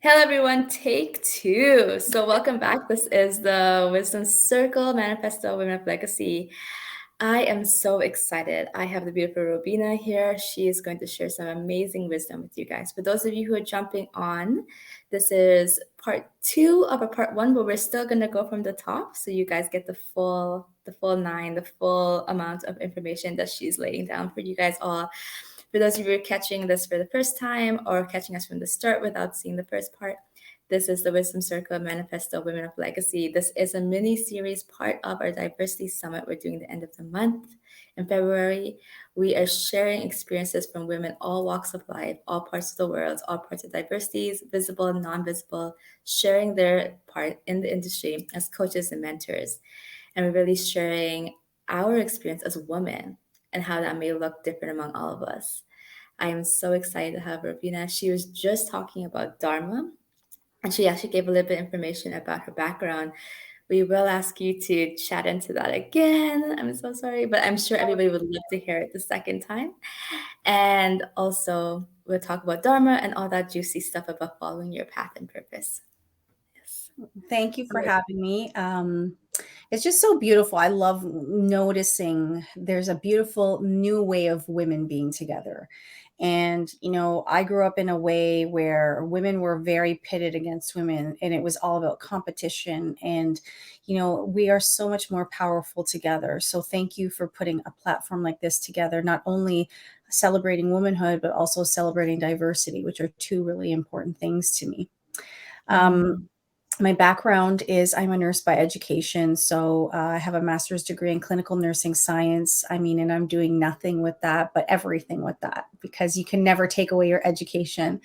Hello, everyone. Take two. So, welcome back. This is the Wisdom Circle Manifesto Women of Legacy. I am so excited. I have the beautiful Robina here. She is going to share some amazing wisdom with you guys. For those of you who are jumping on, this is part two of a part one, but we're still going to go from the top, so you guys get the full nine, the full amount of information that she's laying down for you guys all. For those of you who are catching this for the first time or catching us from the start without seeing the first part, this is the Wisdom Circle Manifesto Women of Legacy. This is a mini series part of our Diversity Summit we're doing the end of the month. In February, we are sharing experiences from women, all walks of life, all parts of the world, all parts of diversities, visible and non-visible, sharing their part in the industry as coaches and mentors. And we're really sharing our experience as women and how that may look different among all of us. I am so excited to have Robina. She was just talking about Dharma, and she actually gave a little bit of information about her background. We will ask you to chat into that again. I'm so sorry, but I'm sure everybody would love to hear it the second time. And also, we'll talk about Dharma and all that juicy stuff about following your path and purpose. Yes. Thank you for having me. It's just so beautiful. I love noticing there's a beautiful new way of women being together. And, I grew up in a way where women were very pitted against women and it was all about competition. And, we are so much more powerful together. So thank you for putting a platform like this together, not only celebrating womanhood, but also celebrating diversity, which are two really important things to me. My background is I'm a nurse by education. So I have a master's degree in clinical nursing science. And I'm doing nothing with that, but everything with that, because you can never take away your education.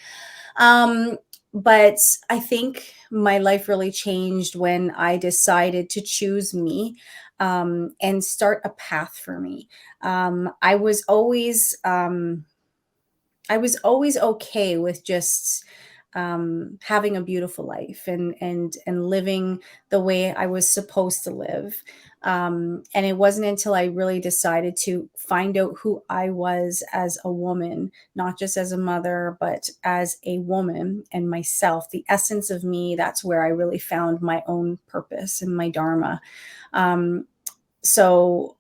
But I think my life really changed when I decided to choose me and start a path for me. I was always okay with just having a beautiful life and living the way I was supposed to live. And it wasn't until I really decided to find out who I was as a woman, not just as a mother, but as a woman and myself, the essence of me. That's where I really found my own purpose and my dharma. So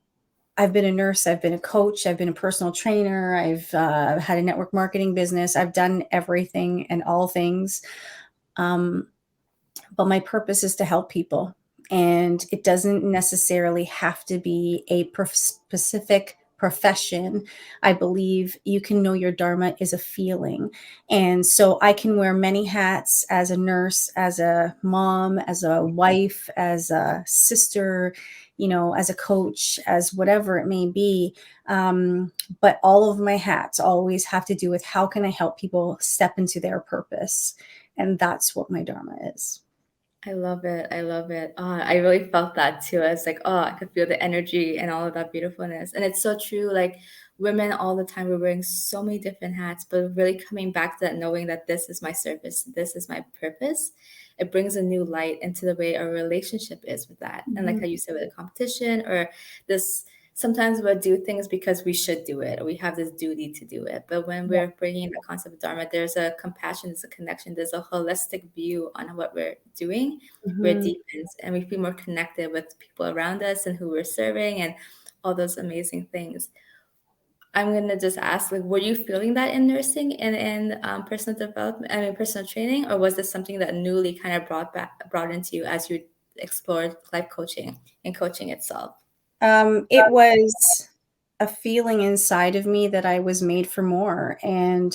I've been a nurse, I've been a coach, I've been a personal trainer, I've had a network marketing business, I've done everything and all things. But my purpose is to help people. And it doesn't necessarily have to be a specific profession. I believe you can know your dharma is a feeling. And so I can wear many hats as a nurse, as a mom, as a wife, as a sister, as a coach, as whatever it may be. But all of my hats always have to do with how can I help people step into their purpose? And that's what my dharma is. I love it. I love it. I really felt that too. I was like, I could feel the energy and all of that beautifulness. And it's so true. Like women all the time, we're wearing so many different hats, but really coming back to that, knowing that this is my service, this is my purpose. It brings a new light into the way our relationship is with that. And like how you said with the competition or this, sometimes we'll do things because we should do it or we have this duty to do it. But when we're bringing the concept of Dharma, there's a compassion, there's a connection, there's a holistic view on what we're doing where it deepens and we feel more connected with people around us and who we're serving and all those amazing things. I'm gonna just ask, like, were you feeling that in nursing and in personal development? I mean, personal training, or was this something that newly kind of brought into you as you explored life coaching and coaching itself? It was a feeling inside of me that I was made for more. And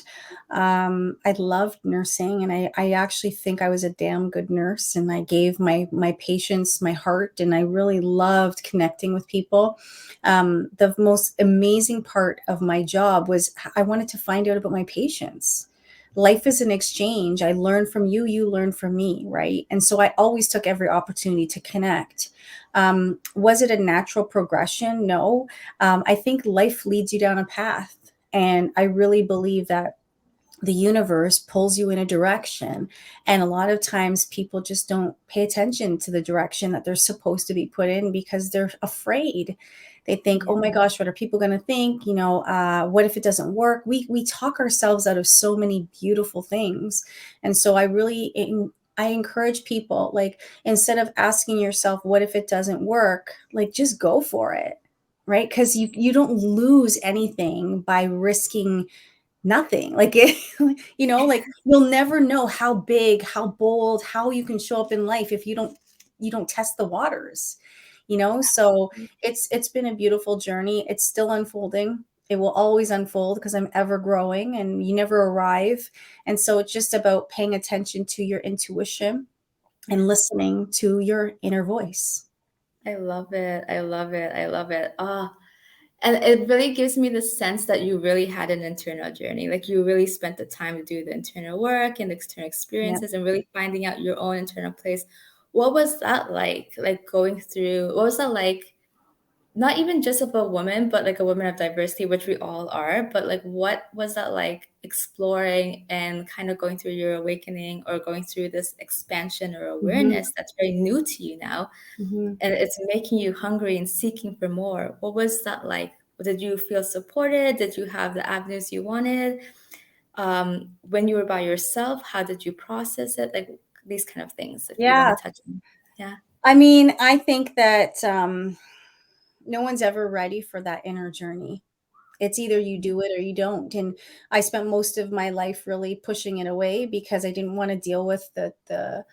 I loved nursing. And I actually think I was a damn good nurse. And I gave my patients my heart. And I really loved connecting with people. The most amazing part of my job was I wanted to find out about my patients. Life is an exchange. I learn from you, you learn from me, right? And so I always took every opportunity to connect. Was it a natural progression? No. I think life leads you down a path. And I really believe that the universe pulls you in a direction. And a lot of times people just don't pay attention to the direction that they're supposed to be put in because they're afraid. They think, Yeah. oh my gosh, what are people going to think? What if it doesn't work? We talk ourselves out of so many beautiful things. And so I encourage people, like, instead of asking yourself, what if it doesn't work? Like, just go for it. Right. Because you don't lose anything by risking nothing. Like it, like you'll never know how big, how bold, how you can show up in life if you don't test the waters. So it's been a beautiful journey. It's still unfolding. It will always unfold because I'm ever growing and you never arrive. And so it's just about paying attention to your intuition and Yeah. listening to your inner voice. I love it. I love it. I love it. And it really gives me the sense that you really had an internal journey. Like you really spent the time to do the internal work and the external Yeah. experiences and really finding out your own internal place. What was that like? Like going through, what was that like? Not even just of a woman, but like a woman of diversity, which we all are. But like, what was that like exploring and kind of going through your awakening or going through this expansion or Hmm. awareness that's very new to you now? Hmm. And it's making you hungry and seeking for more. What was that like? Did you feel supported? Did you have the avenues you wanted? When you were by yourself, how did you process it? Like these kind of things, if you want Yeah. to touch on. Yeah. I mean, I think that no one's ever ready for that inner journey. It's either you do it or you don't. And I spent most of my life really pushing it away because I didn't want to deal with the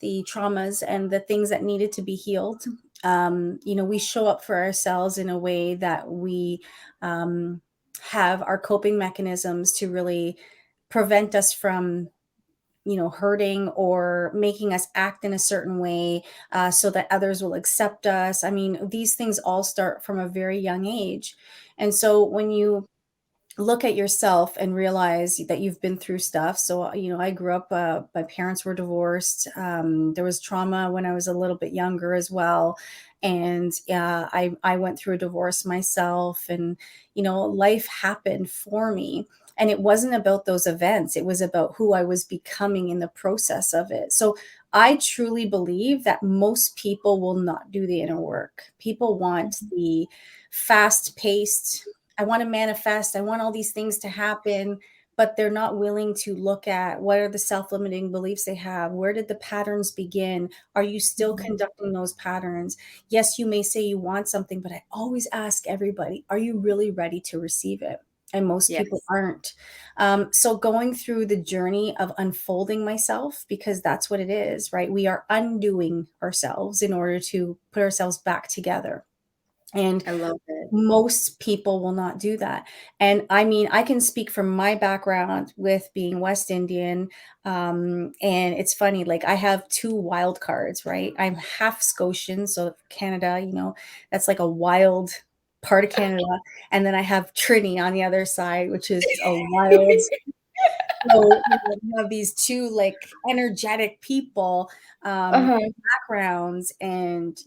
traumas and the things that needed to be healed. We show up for ourselves in a way that we um, have our coping mechanisms to really prevent us from hurting or making us act in a certain way, so that others will accept us. I mean, these things all start from a very young age. And so when you look at yourself and realize that you've been through stuff. So, I grew up, my parents were divorced. There was trauma when I was a little bit younger as well. And I went through a divorce myself, and, life happened for me. And it wasn't about those events, it was about who I was becoming in the process of it. So I truly believe that most people will not do the inner work. People want Mhm. the fast paced, I want to manifest, I want all these things to happen, but they're not willing to look at what are the self-limiting beliefs they have. Where did the patterns begin? Are you still Mhm. conducting those patterns? Yes, you may say you want something, but I always ask everybody, are you really ready to receive it? And most people Yes. aren't. So going through the journey of unfolding myself, because that's what it is, right? We are undoing ourselves in order to put ourselves back together. And I love it. most people will not do that. And I mean, I can speak from my background with being West Indian. And it's funny, like I have two wild cards, right? I'm half Scotian, so Canada, that's like a wild part of Canada. And then I have Trini on the other side, which is a wild. So, you have these two like energetic people, Uh-huh. backgrounds, and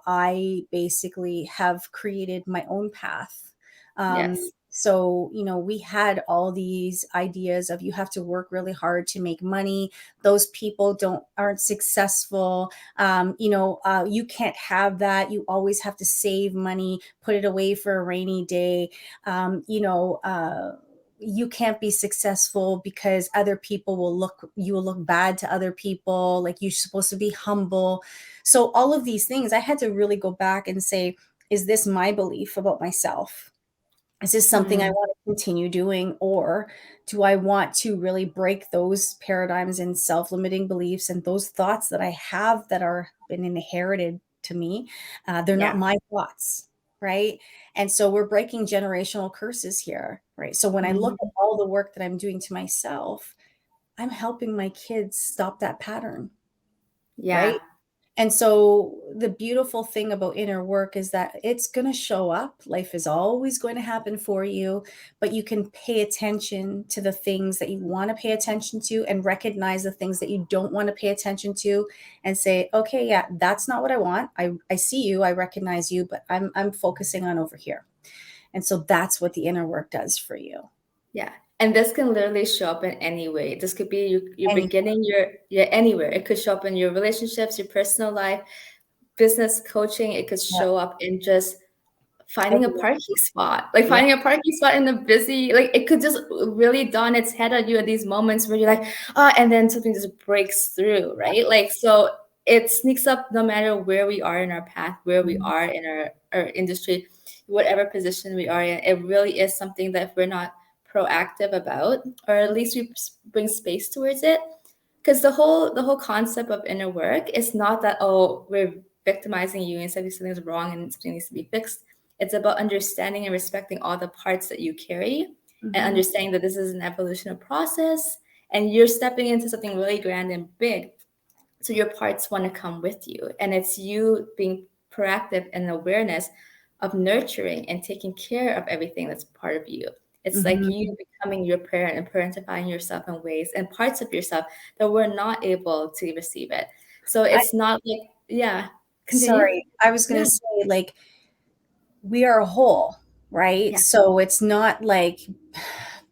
I basically have created my own path. Yes. So we had all these ideas of you have to work really hard to make money. Those people aren't successful. You can't have that. You always have to save money, put it away for a rainy day. You can't be successful because you will look bad to other people, like you're supposed to be humble. So all of these things I had to really go back and say, is this my belief about myself? Is this something I Mm. want to continue doing, or do I want to really break those paradigms and self-limiting beliefs and those thoughts that I have that are been inherited to me? They're not Yeah. my thoughts, right? And so we're breaking generational curses here, right? So when I look at Mhm. all the work that I'm doing to myself, I'm helping my kids stop that pattern, Yeah. right? And so the beautiful thing about inner work is that it's going to show up. Life is always going to happen for you, but you can pay attention to the things that you want to pay attention to and recognize the things that you don't want to pay attention to and say, okay, yeah, that's not what I want. I see you, I recognize you, but I'm focusing on over here. And so that's what the inner work does for you. Yeah. And this can literally show up in any way. This could be your And beginning, your anywhere. It could show up in your relationships, your personal life, business coaching. It could yeah, show up in just finding a everywhere. parking spot, like Yeah. finding a parking spot in a busy, like it could just really dawn its head on you at these moments where you're like, ah, and then something just breaks through, right? Like, so it sneaks up no matter where we are in our path, where we Mhm. are in our industry, whatever position we are in. It really is something that if we're not proactive about, or at least we bring space towards it, because the whole concept of inner work is not that, oh, we're victimizing you and saying something's wrong and something needs to be fixed. It's about understanding and respecting all the parts that you carry, and Mhm. understanding that this is an evolutionary process and you're stepping into something really grand and big. So your parts want to come with you. And it's you being proactive and awareness of nurturing and taking care of everything that's part of you. It's like Mhm. you becoming your parent and parentifying yourself in ways and parts of yourself that were not able to receive it. So I it's not like, yeah, continue. sorry, I was gonna Yeah. say, like, we are a whole, right? Yeah. So it's not like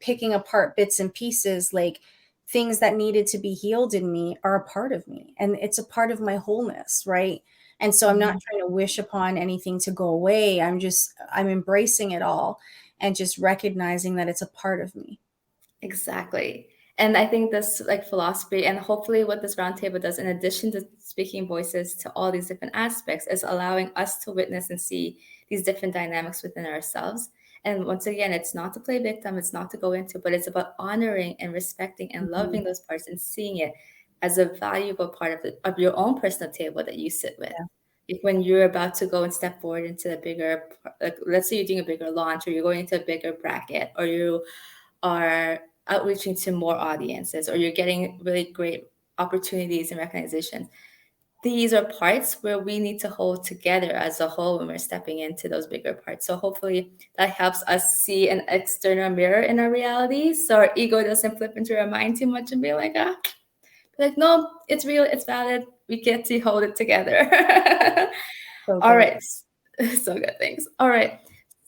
picking apart bits and pieces, like things that needed to be healed in me are a part of me and it's a part of my wholeness, right? And so I'm not Mhm. trying to wish upon anything to go away. I'm embracing it all and just recognizing that it's a part of me. Exactly. And I think this like philosophy, and hopefully what this roundtable does, in addition to speaking voices to all these different aspects, is allowing us to witness and see these different dynamics within ourselves. And once again, it's not to play victim, it's not to go into, but it's about honoring and respecting and Mhm. loving those parts and seeing it as a valuable part of your own personal table that you sit with. Yeah. Like when you're about to go and step forward into a bigger, like let's say you're doing a bigger launch, or you're going into a bigger bracket, or you are outreaching to more audiences, or you're getting really great opportunities and recognition. These are parts where we need to hold together as a whole when we're stepping into those bigger parts. So hopefully that helps us see an external mirror in our reality, so our ego doesn't flip into our mind too much and be like, ah, like, no, it's real, it's valid. We get to hold it together. So All good. right. So good. Thanks. All right.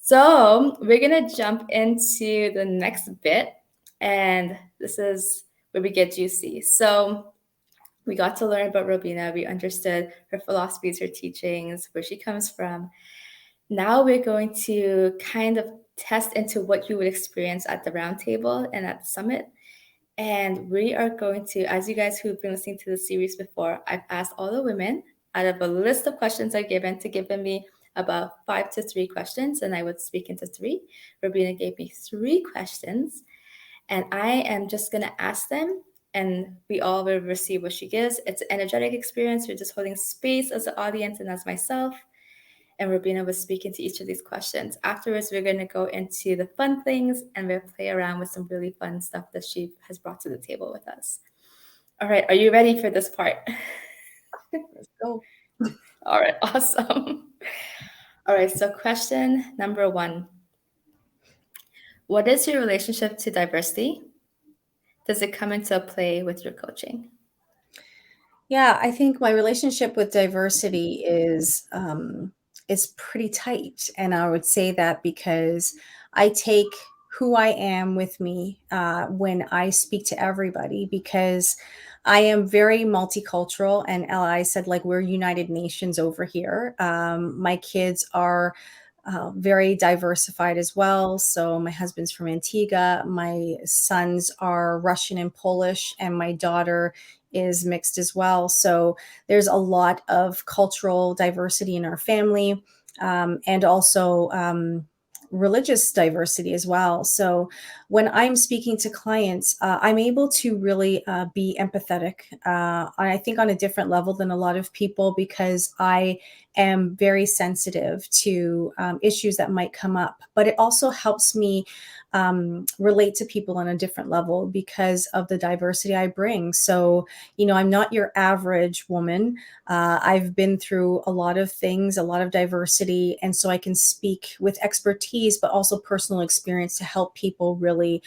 So we're going to jump into the next bit. And this is where we get juicy. So we got to learn about Robina. We understood her philosophies, her teachings, where she comes from. Now we're going to kind of test into what you would experience at the roundtable and at the summit. And we are going to, as you guys who've been listening to the series before, I've asked all the women out of a list of questions I've given to give me about 5 to 3 questions, and I would speak into 3. Robina gave me 3 questions, and I am just going to ask them, and we all will receive what she gives. It's an energetic experience. We're just holding space as an audience and as myself, and Robina was speaking to each of these questions. Afterwards, we're going to go into the fun things and we'll play around with some really fun stuff that she has brought to the table with us. All right, are you ready for this part? Let's go. All right, awesome. All right, so question number 1. What is your relationship to diversity? Does it come into play with your coaching? Yeah, I think my relationship with diversity is pretty tight, and I would say that because I take who I am with me when I speak to everybody, because I am very multicultural, and Ella said, like, we're United Nations over here. My kids are very diversified as well. So my husband's from Antigua, my sons are Russian and Polish, and my daughter is mixed as well. So there's a lot of cultural diversity in our family, and also religious diversity as well. So when I'm speaking to clients, I'm able to really be empathetic. I think on a different level than a lot of people, because I am very sensitive to issues that might come up. But it also helps me relate to people on a different level because of the diversity I bring. So, I'm not your average woman. I've been through a lot of things, a lot of diversity. And so I can speak with expertise, but also personal experience to help people really,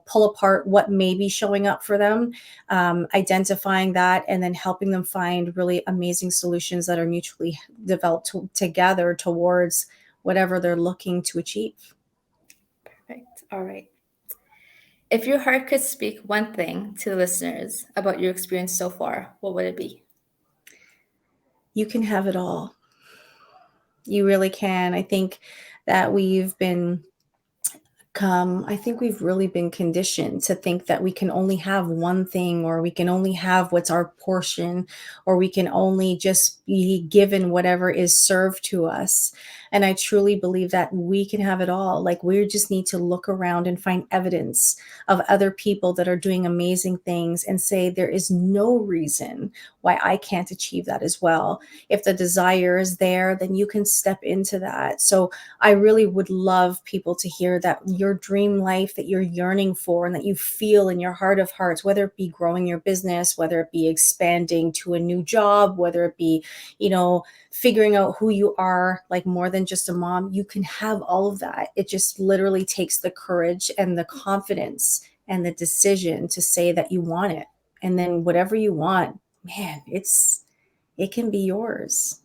pull apart what may be showing up for them, identifying that, and then helping them find really amazing solutions that are mutually developed together towards whatever they're looking to achieve. Perfect. All right. If your heart could speak one thing to the listeners about your experience so far, what would it be? You can have it all. You really can. I think that I think we've really been conditioned to think that we can only have one thing, or we can only have what's our portion, or we can only just be given whatever is served to us. And I truly believe that we can have it all. Like, we just need to look around and find evidence of other people that are doing amazing things and say, there is no reason why I can't achieve that as well. If the desire is there, then you can step into that. So I really would love people to hear that your dream life that you're yearning for and that you feel in your heart of hearts, whether it be growing your business, whether it be expanding to a new job, whether it be, figuring out who you are, like more than just a mom, you can have all of that. It just literally takes the courage and the confidence and the decision to say that you want it. And then whatever you want, man, it can be yours.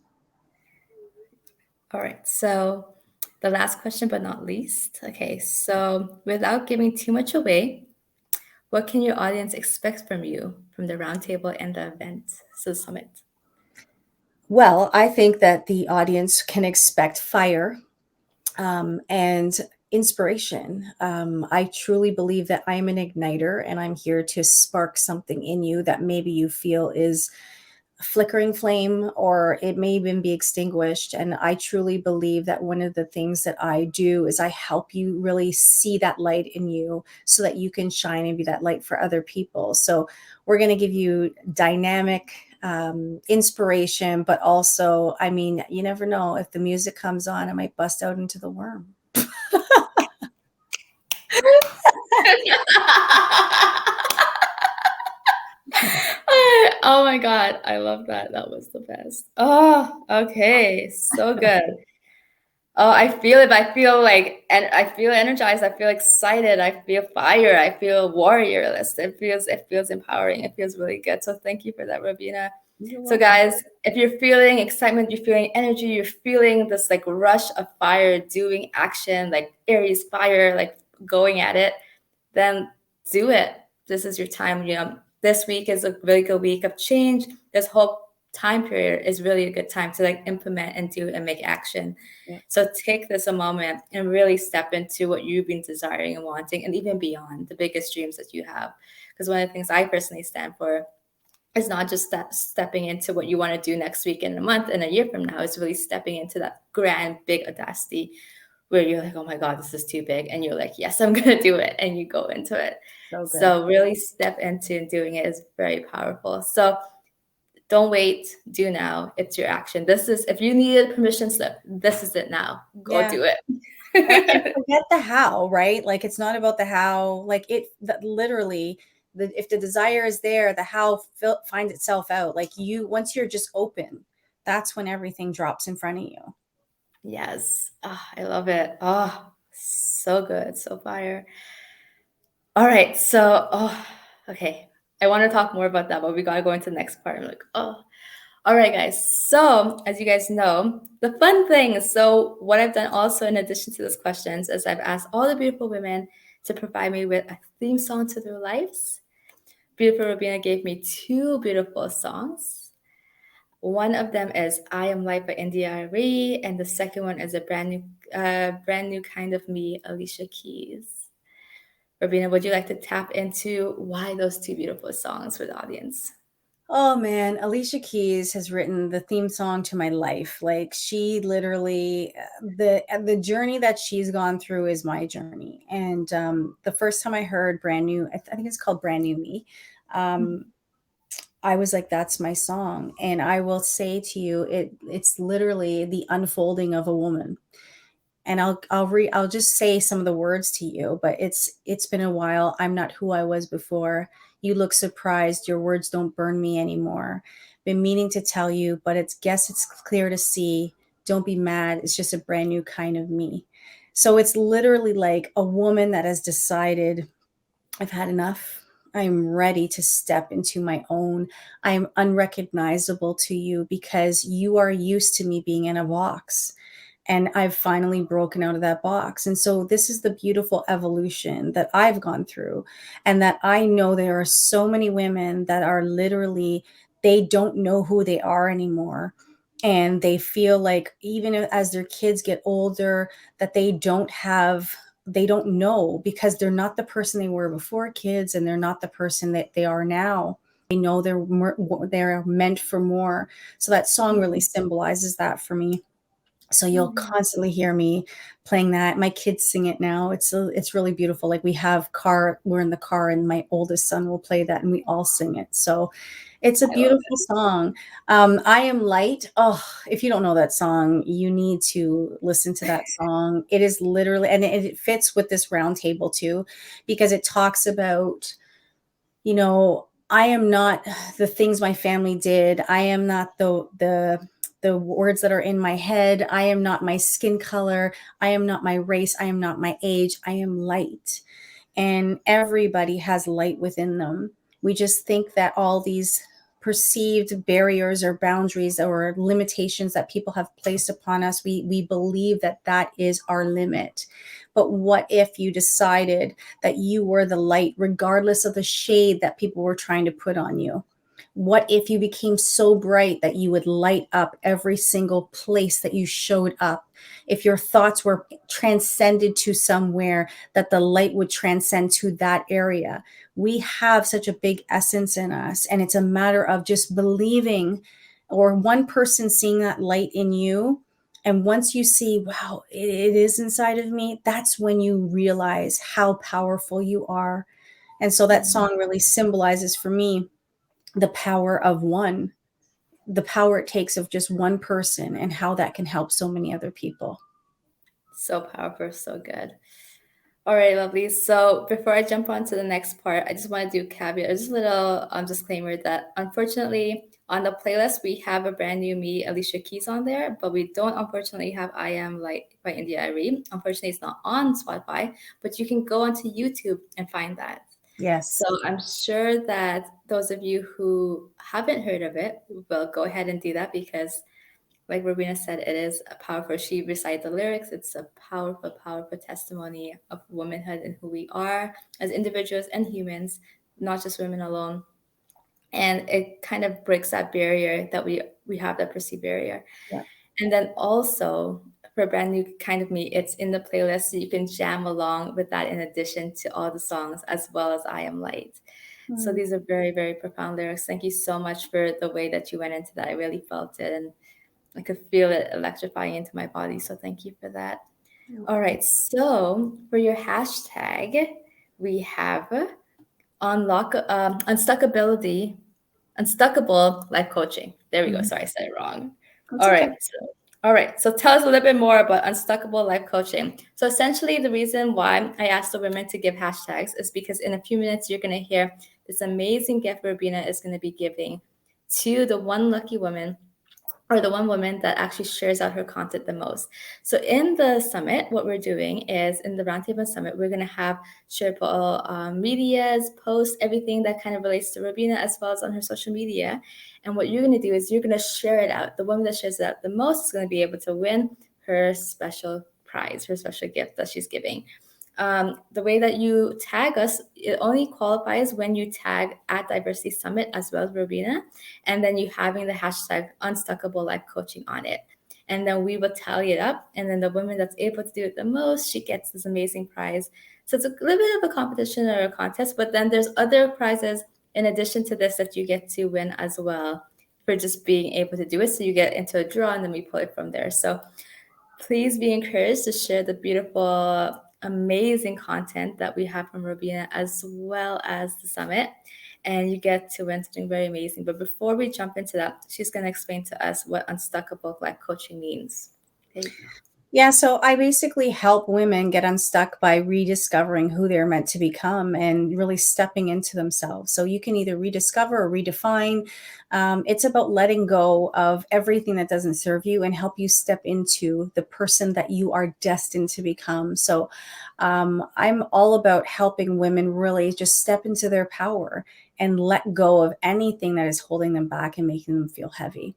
All right. So, the last question, but not least. Okay. So, without giving too much away, what can your audience expect from you from the roundtable and the event, so summit? Well, I think that the audience can expect fire, and inspiration. I truly believe that I'm an igniter and I'm here to spark something in you that maybe you feel is a flickering flame, or it may even be extinguished. And I truly believe that one of the things that I do is I help you really see that light in you so that you can shine and be that light for other people. So we're going to give you dynamic inspiration, but also, I mean, you never know, if the music comes on, I might bust out into the worm. Oh my God. I love that. That was the best. Oh, okay. So good. Oh, I feel it. I feel like, and I feel energized. I feel excited. I feel fire. I feel warriorless. It feels empowering. It feels really good. So thank you for that, Robina. You're So welcome. guys, if you're feeling excitement, you're feeling energy, you're feeling this like rush of fire, doing action, like Aries fire, like going at it, then do it. This is your time. This week is a really good week of change. This whole time period is really a good time to like implement and do and make action. Yeah. So take this a moment and really step into what you've been desiring and wanting, and even beyond the biggest dreams that you have. Because one of the things I personally stand for is not just stepping into what you want to do next week, in a month, and a year from now. It's really stepping into that grand, big audacity where you're like, oh my God, this is too big. And you're like, yes, I'm going to do it. And you go into it. So good. So really step into doing it is very powerful. So don't wait, do now. It's your action. This is, if you needed a permission slip, this is it now. Go Yeah. do And it. forget the how, right? Like, it's not about the how. Like, that literally, if the desire is there, the how finds itself out. Like, once you're just open, that's when everything drops in front of you. Yes. Oh, I love it. Oh, so good. So fire. All right. So, okay. I want to talk more about that, but we got to go into the next part. I'm like, oh, all right, guys. So, as you guys know, the fun thing. So, what I've done also, in addition to those questions, is I've asked all the beautiful women to provide me with a theme song to their lives. Beautiful Robina gave me two beautiful songs. One of them is "I Am Light" by India Arie, and the second one is a brand new kind of me, Alicia Keys. Robina, would you like to tap into why those two beautiful songs for the audience? Oh man, Alicia Keys has written the theme song to my life. Like, she literally, the journey that she's gone through is my journey. And the first time I heard Brand New, I think it's called Brand New Me. Um, I was like, that's my song. And I will say to you, it's literally the unfolding of a woman. And I'll just say some of the words to you, but it's been a while. I'm not who I was before. You look surprised. Your words don't burn me anymore. Been meaning to tell you, but it's clear to see. Don't be mad. It's just a brand new kind of me. So it's literally like a woman that has decided, I've had enough. I'm ready to step into my own. I'm unrecognizable to you because you are used to me being in a box. And I've finally broken out of that box. And so this is the beautiful evolution that I've gone through, and that I know there are so many women that are literally, they don't know who they are anymore. And they feel like even as their kids get older, that they don't know, because they're not the person they were before kids, and they're not the person that they are now. They know they're meant for more. So that song really symbolizes that for me. So you'll Mhm. constantly hear me playing that. My kids sing it now. It's really beautiful. Like we're in the car, and my oldest son will play that, and we all sing it. So it's a I love beautiful song. I Am Light. Oh, if you don't know that song, you need to listen to that song. It is literally, and it fits with this roundtable too, because it talks about, I am not the things my family did. I am not the words that are in my head. I am not my skin color. I am not my race. I am not my age. I am light. And everybody has light within them. We just think that all these perceived barriers or boundaries or limitations that people have placed upon us, we believe that that is our limit. But what if you decided that you were the light, regardless of the shade that people were trying to put on you? What if you became so bright that you would light up every single place that you showed up? If your thoughts were transcended to somewhere, that the light would transcend to that area. We have such a big essence in us, and it's a matter of just believing, or one person seeing that light in you. And once you see, wow, it is inside of me, that's when you realize how powerful you are. And so that it. song really symbolizes for me the power of one, the power it takes of just one person, and how that can help so many other people. So powerful, so good. All right, lovely. So before I jump on to the next part, I just want to do caveat, just a little disclaimer that unfortunately on the playlist we have a brand new me, Alicia Keys on there, but we don't unfortunately have I Am Light by India Arie. Unfortunately, it's not on Spotify, but you can go onto YouTube and find that. So Yes. I'm sure that those of you who haven't heard of it will go ahead and do that because like Robina said, it is a powerful. She recited the lyrics. It's a powerful, powerful testimony of womanhood and who we are as individuals and humans, not just women alone. And it kind of breaks that barrier that we have, that perceived barrier. Yeah. And then also for brand new kind of me, it's in the playlist, so you can jam along with that in addition to all the songs as well as I Am Light. So Mm. these are very, very profound lyrics. Thank you so much for the way that you went into that. I really felt it, and I could feel it electrifying into my body. So thank you for that. All right. So for your hashtag, we have unstuckability, unstuckable life coaching. There we go. Mhm. Sorry, I said it wrong. That's All okay. right. All right. So tell us a little bit more about Unstuckable Life Coaching. So essentially, the reason why I asked the women to give hashtags is because in a few minutes, you're going to hear this amazing gift Robina is going to be giving to the one lucky woman, or the one woman that actually shares out her content the most. So in the summit, what we're doing is in the Roundtable Summit, we're going to have Sherpa medias, posts, everything that kind of relates to Robina as well as on her social media. And what you're going to do is you're going to share it out. The woman that shares it out the most is going to be able to win her special prize, her special gift that she's giving. The way that you tag us, it only qualifies when you tag at Diversity Summit as well as Robina, and then you having the hashtag Unstuckable Life Coaching on it. And then we will tally it up, and then the woman that's able to do it the most, she gets this amazing prize. So it's a little bit of a competition or a contest, but then there's other prizes in addition to this that you get to win as well for just being able to do it. So you get into a draw, and then we pull it from there. So please be encouraged to share the beautiful, amazing content that we have from Robina as well as the summit. And you get to win something very amazing. But before we jump into that, she's going to explain to us what Unstuckable Life Coaching means. Okay. Yeah, so I basically help women get unstuck by rediscovering who they're meant to become and really stepping into themselves. So you can either rediscover or redefine. It's about letting go of everything that doesn't serve you and help you step into the person that you are destined to become. So I'm all about helping women really just step into their power and let go of anything that is holding them back and making them feel heavy.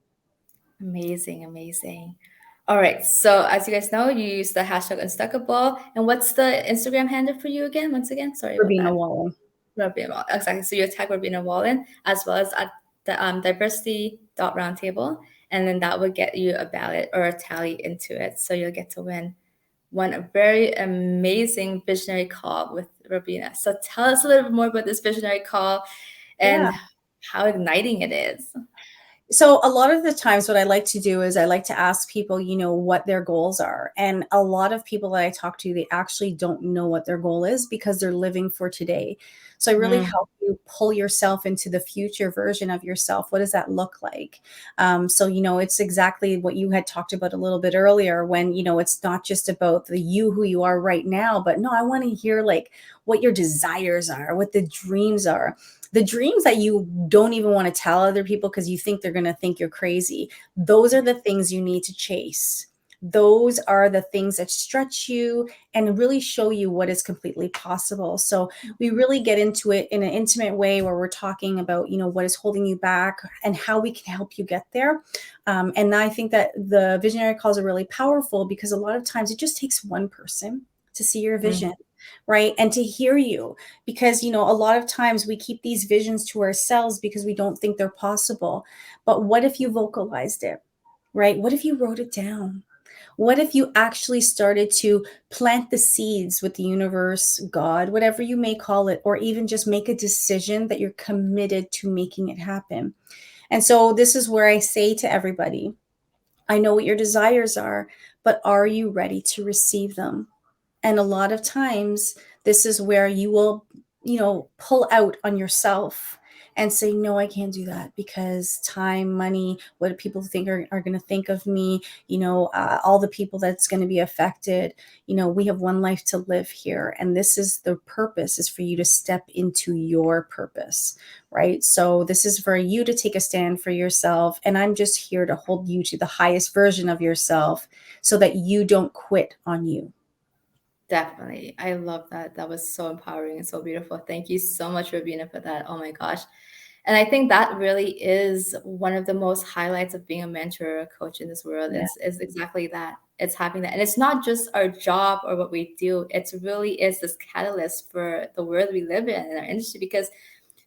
Amazing, amazing. All right. So as you guys know, you use the hashtag Unstuckable. And what's the Instagram handle for you again? Once again, sorry about Robina that. Walling. Robina Wall. Exactly. So you tag Robina Wallen as well as at the diversity dot roundtable, and then that will get you a ballot or a tally into it. So you'll get to won a very amazing visionary call with Robina. So tell us a little bit more about this visionary call Yeah. and how igniting it is. So a lot of the times what I like to do is I like to ask people, what their goals are. And a lot of people that I talk to, they actually don't know what their goal is because they're living for today. So I really Mm, help you pull yourself into the future version of yourself. What does that look like? So, it's exactly what you had talked about a little bit earlier when, it's not just about the you who you are right now, but no, I want to hear like what your desires are, what the dreams are, the dreams that you don't even want to tell other people because you think they're going to think you're crazy. Those are the things you need to chase. Those are the things that stretch you and really show you what is completely possible. So we really get into it in an intimate way where we're talking about, what is holding you back and how we can help you get there. And I think that the visionary calls are really powerful because a lot of times it just takes one person to see your mm, vision, right? And to hear you, because a lot of times we keep these visions to ourselves because we don't think they're possible. But what if you vocalized it, right? What if you wrote it down? What if you actually started to plant the seeds with the universe, God, whatever you may call it, or even just make a decision that you're committed to making it happen? And so this is where I say to everybody, I know what your desires are, but are you ready to receive them? And a lot of times, this is where you will, pull out on yourself and say, no, I can't do that because time, money, what do people think are going to think of me? All the people that's going to be affected. We have one life to live here. And this is the purpose, is for you to step into your purpose, right? So this is for you to take a stand for yourself. And I'm just here to hold you to the highest version of yourself so that you don't quit on you. definitely. I love that. That was so empowering and so beautiful. Thank you so much, Rabina, for that. Oh my gosh. And I think that really is one of the most highlights of being a mentor or a coach in this world Yeah. is exactly that. It's having that. And it's not just our job or what we do. It's really is this catalyst for the world we live in our industry, because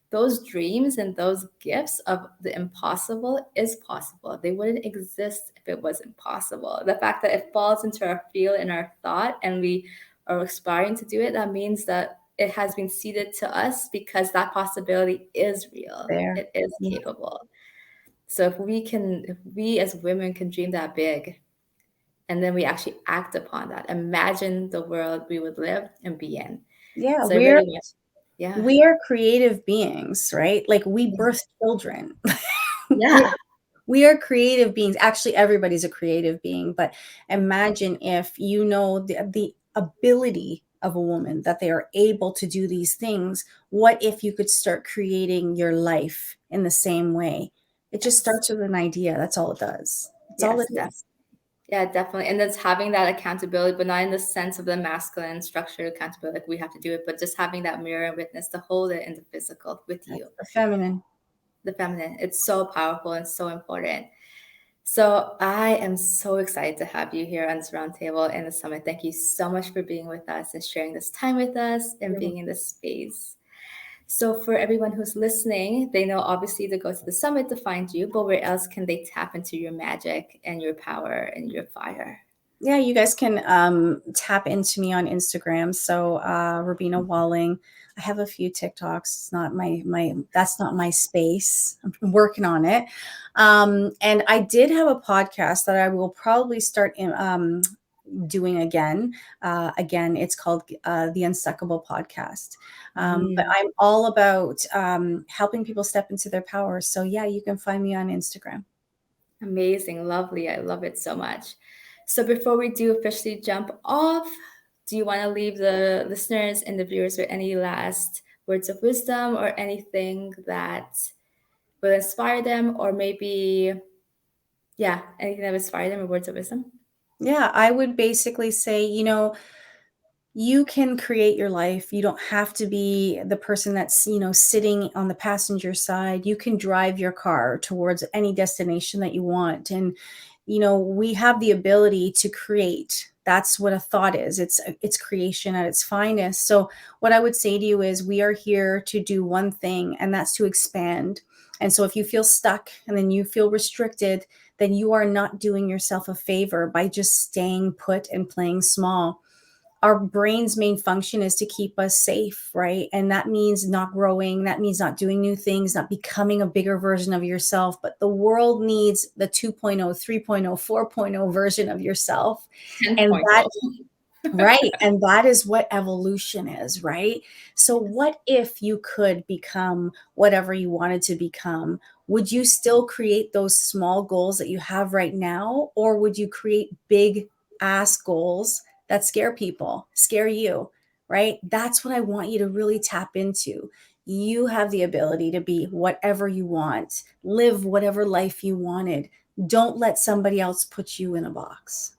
those dreams and those gifts of the impossible is possible. They wouldn't exist if it wasn't possible. The fact that it falls into our field and our thought and we are aspiring to do it, that means that it has been seeded to us because that possibility is real. There. It is Yeah. capable. So if we as women can dream that big and then we actually act upon that, imagine the world we would live and be in. Yeah, So I we're really want, yeah. we are creative beings, right? Like we birth children. we Yeah. we are creative beings. Actually, everybody's a creative being, but imagine if you know the ability of a woman that they are able to do these things. What if you could start creating your life in the same way? It just Yes. starts with an idea. That's all it does. That's all Yes, it is. yeah, definitely. And that's having that accountability, but not in the sense of the masculine structured accountability, like we have to do it, but just having that mirror and witness to hold it in the physical with you, That's the feminine. the feminine. It's so powerful and so important. So I am so excited to have you here on this roundtable and the summit. Thank you so much for being with us and sharing this time with us and being in this space. So for everyone who's listening, they know obviously to go to the summit to find you, but where else can they tap into your magic and your power and your fire? Yeah, you guys can tap into me on Instagram. So Robina Walling. I have a few TikToks. It's not my that's not my space. I'm working on it. And I did have a podcast that I will probably start doing again. Again, it's called the Unstuckable podcast. But Mm. I'm all about helping people step into their power. So yeah, you can find me on Instagram. Amazing, lovely. I love it so much. So before we do officially jump off, do you want to leave the listeners and the viewers with any last words of wisdom or anything that will inspire them, or maybe, yeah, anything that will inspire them or words of wisdom? Yeah, I would basically say, You can create your life. You don't have to be the person that's, sitting on the passenger side. You can drive your car towards any destination that you want. And, we have the ability to create. That's what a thought is. It's creation at its finest. So what I would say to you is we are here to do one thing, and that's to expand. And so if you feel stuck and then you feel restricted, then you are not doing yourself a favor by just staying put and playing small. Our brain's main function is to keep us safe, right? And that means not growing, that means not doing new things, not becoming a bigger version of yourself. But the world needs the 2.0, 3.0, 4.0 version of yourself. And 10.0. that Right. And that is what evolution is, right? So, what if you could become whatever you wanted to become? Would you still create those small goals that you have right now? Or would you create big ass goals that scare people, scare you, right? That's what I want you to really tap into. You have the ability to be whatever you want, live whatever life you wanted. Don't let somebody else put you in a box.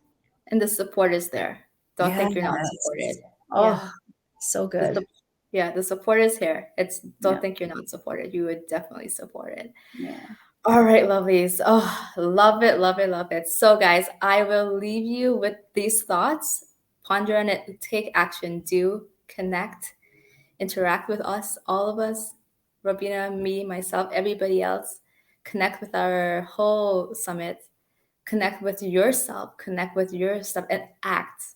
And the support is there. Don't think you're not supported. Yes. Yeah. Oh, so The good. yeah, the support is here. It's don't Yeah. think you're not supported. You would definitely support it. Yeah. All right, lovelies. Oh, love it, love it, love it. So, guys, I will leave you with these thoughts. Ponder on it, take action, do connect, interact with us, all of us, Robina, me, myself, everybody else. Connect with our whole summit. Connect with yourself, connect with your stuff, and act.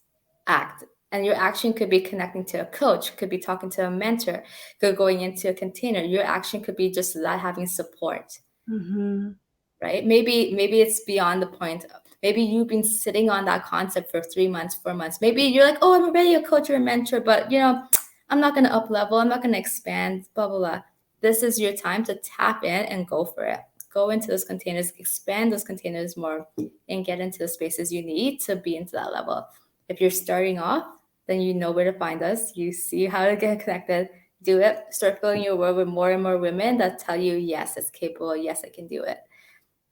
And your action could be connecting to a coach, could be talking to a mentor, could going into a container. Your action could be just that having support, Mhm. right? Maybe it's beyond the point. Maybe you've been sitting on that concept for 3 months, 4 months. Maybe you're like, oh, I'm already a coach or a mentor, but I'm not gonna up level, I'm not gonna expand, blah blah blah. This is your time to tap in and go for it. Go into those containers, expand those containers more, and get into the spaces you need to be into that level. If you're starting off, then you know where to find us. You see how to get connected. Do it. Start filling your world with more and more women that tell you, yes, it's capable. Yes, I can do it.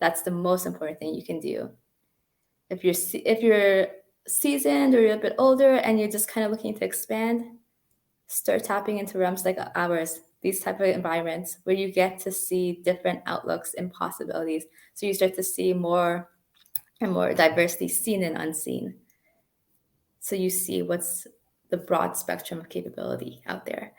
That's the most important thing you can do. If you're seasoned or you're a bit older and you're just kind of looking to expand, start tapping into realms like ours, these type of environments where you get to see different outlooks and possibilities. So you start to see more and more diversity seen and unseen. So you see what's the broad spectrum of capability out there.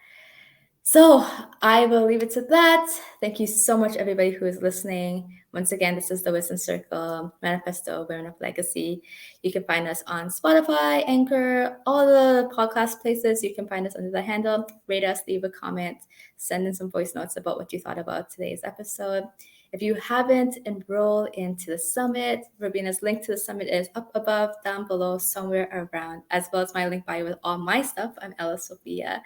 So I will leave it to that. Thank you so much, everybody who is listening. Once again, this is the Wisdom Circle Manifesto Women of Legacy. You can find us on Spotify, Anchor, all the podcast places. You can find us under the handle. Rate us, leave a comment, send in some voice notes about what you thought about today's episode. If you haven't enrolled into the summit, Robina's link to the summit is up above, down below, somewhere around, as well as my link bio with all my stuff. I'm Ella Sophia.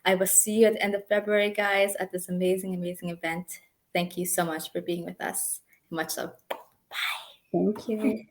I will see you at the end of February, guys, at this amazing, amazing event. Thank you so much for being with us. Much love. Thank you.